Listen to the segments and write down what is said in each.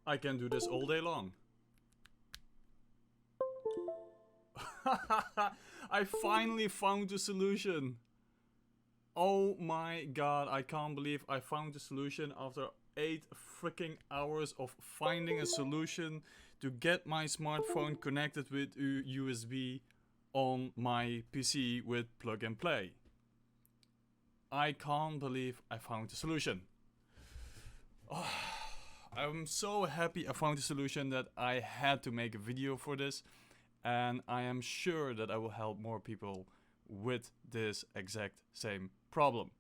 I can do this all day long. I finally found the solution. Oh my god, I can't believe I found the solution after 8 freaking hours of finding a solution to get my smartphone connected with USB on my PC with plug and play. I can't believe I found the solution. Oh, I'm so happy I found a solution that I had to make a video for this, and I am sure that I will help more people with this exact same problem.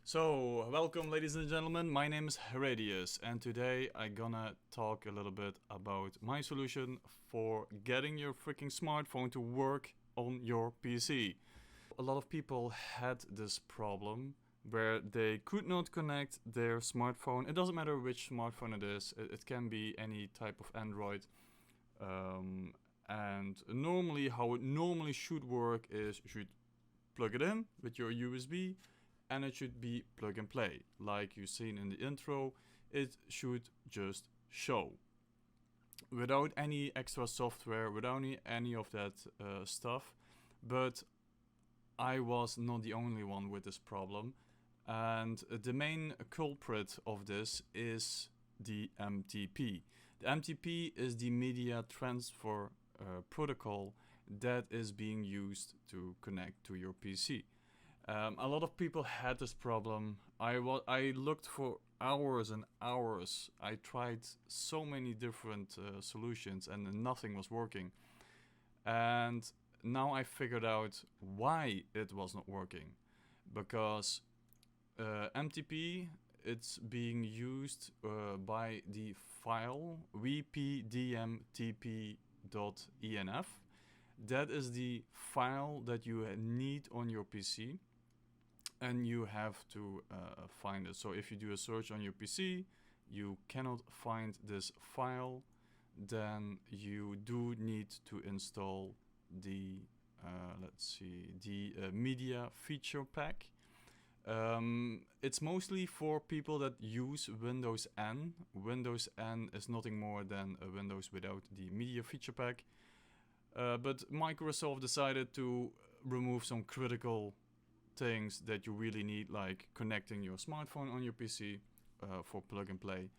So, welcome ladies and gentlemen, my name is Heredius, and today I'm gonna talk a little bit about my solution for getting your freaking smartphone to work on your PC. A lot of people had this problem where they could not connect their smartphone. It doesn't matter which smartphone it is, it can be any type of Android. And normally, how it normally should work is you should plug it in with your USB, and it should be plug and play. Like you've seen in the intro, it should just show. Without any extra software, without any of that stuff. But I was not the only one with this problem. And the main culprit of this is the MTP. The MTP is the media transfer protocol that is being used to connect to your PC. A lot of people had this problem. I looked for hours and hours. I tried so many different solutions and nothing was working. And now I figured out why it was not working. Because MTP, it's being used by the file wpdmtp.INF. That is the file that you need on your PC. And you have to find it. So if you do a search on your PC, you cannot find this file, then you do need to install the media feature pack. It's mostly for people that use Windows N. Windows N is nothing more than a Windows without the media feature pack. But Microsoft decided to remove some critical things that you really need, like connecting your smartphone on your PC for plug and play.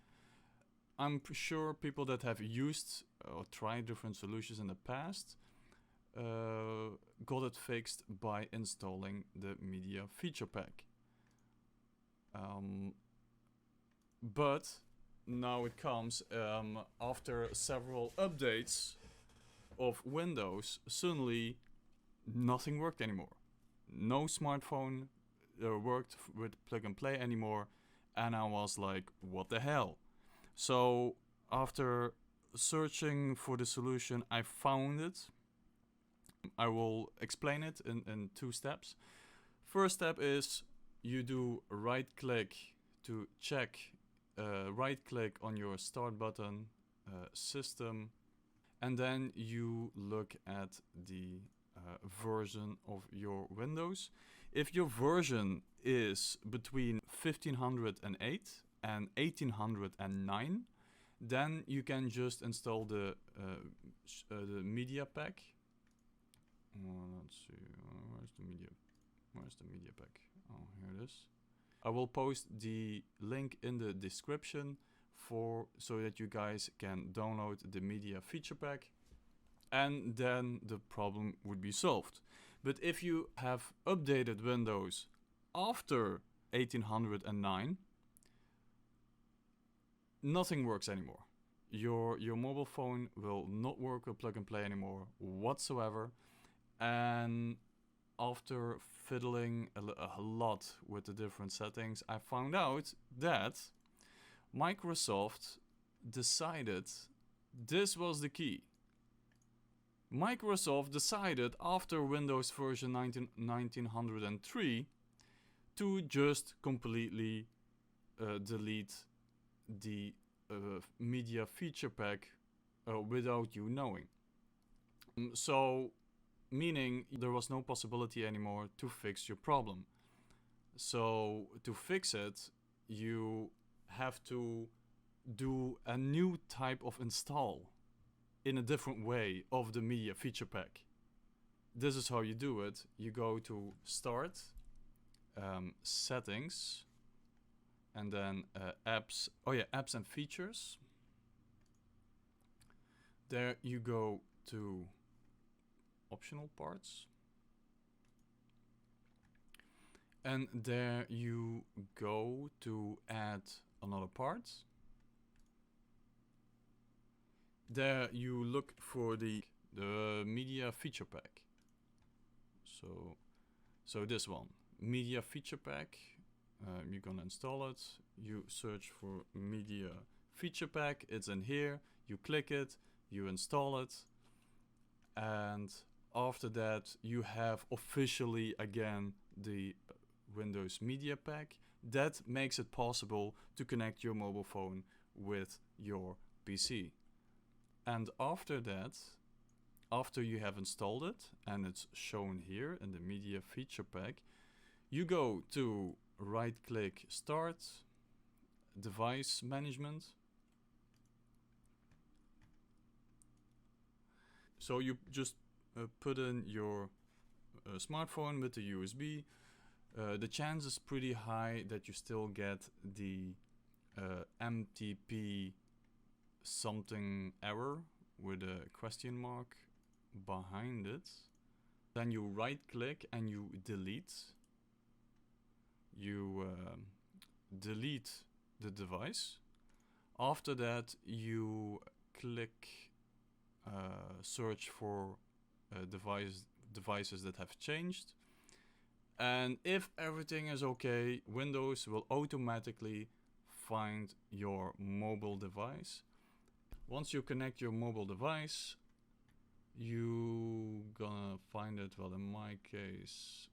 I'm sure people that have used or tried different solutions in the past got it fixed by installing the media feature pack. But now it comes after several updates of Windows, suddenly nothing worked anymore. No smartphone worked with plug and play anymore, and I was like, what the hell? So after searching for the solution, I found it. I will explain it in 2 steps. First step is you do right click to check, right click on your start button, system, and then you look at the version of your Windows. If your version is between 1508 and 1809, then you can just install the media pack. Let's see, where's the media pack? Oh, here it is. I will post the link in the description so that you guys can download the media feature pack. And then the problem would be solved. But if you have updated Windows after 1809, nothing works anymore. Your mobile phone will not work with plug and play anymore whatsoever. And after fiddling a lot with the different settings, I found out that Microsoft decided this was the key. Microsoft decided after Windows version 1903 to just completely delete the media feature pack without you knowing. So, meaning there was no possibility anymore to fix your problem. So, to fix it, you have to do a new type of install in a different way of the media feature pack. This is how you do it. You go to Start, Settings, and then Apps. Oh yeah, Apps and Features. There you go to Optional Parts. And there you go to add another part. There you look for the media feature pack. So this one, media feature pack. You're gonna install it. You search for media feature pack. It's in here. You click it. You install it. And after that, you have officially again the Windows Media Pack. That makes it possible to connect your mobile phone with your PC. And after that, after you have installed it, and it's shown here in the Media Feature Pack, you go to right-click Start, Device Management. So you just put in your smartphone with the USB. The chance is pretty high that you still get the MTP something error with a question mark behind it. Then you right click and you delete. You delete the device. After that you click search for devices that have changed. And if everything is okay, Windows will automatically find your mobile device. Once you connect your mobile device, you gonna find it, well in my case,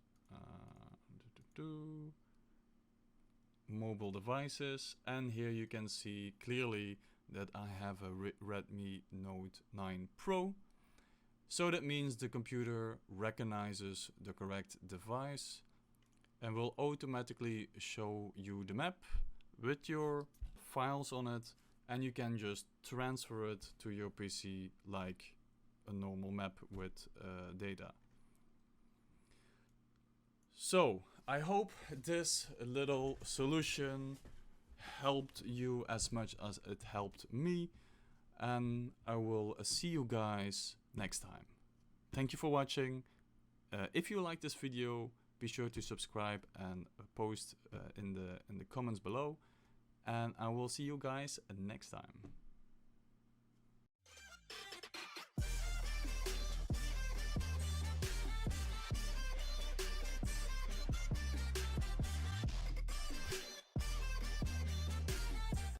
mobile devices, and here you can see clearly that I have a Redmi Note 9 Pro. So that means the computer recognizes the correct device and will automatically show you the map with your files on it, and you can just transfer it to your PC like a normal map with data. So I hope this little solution helped you as much as it helped me, and I will see you guys next time. Thank you for watching. If you like this video, be sure to subscribe and post in the comments below, and I will see you guys next time.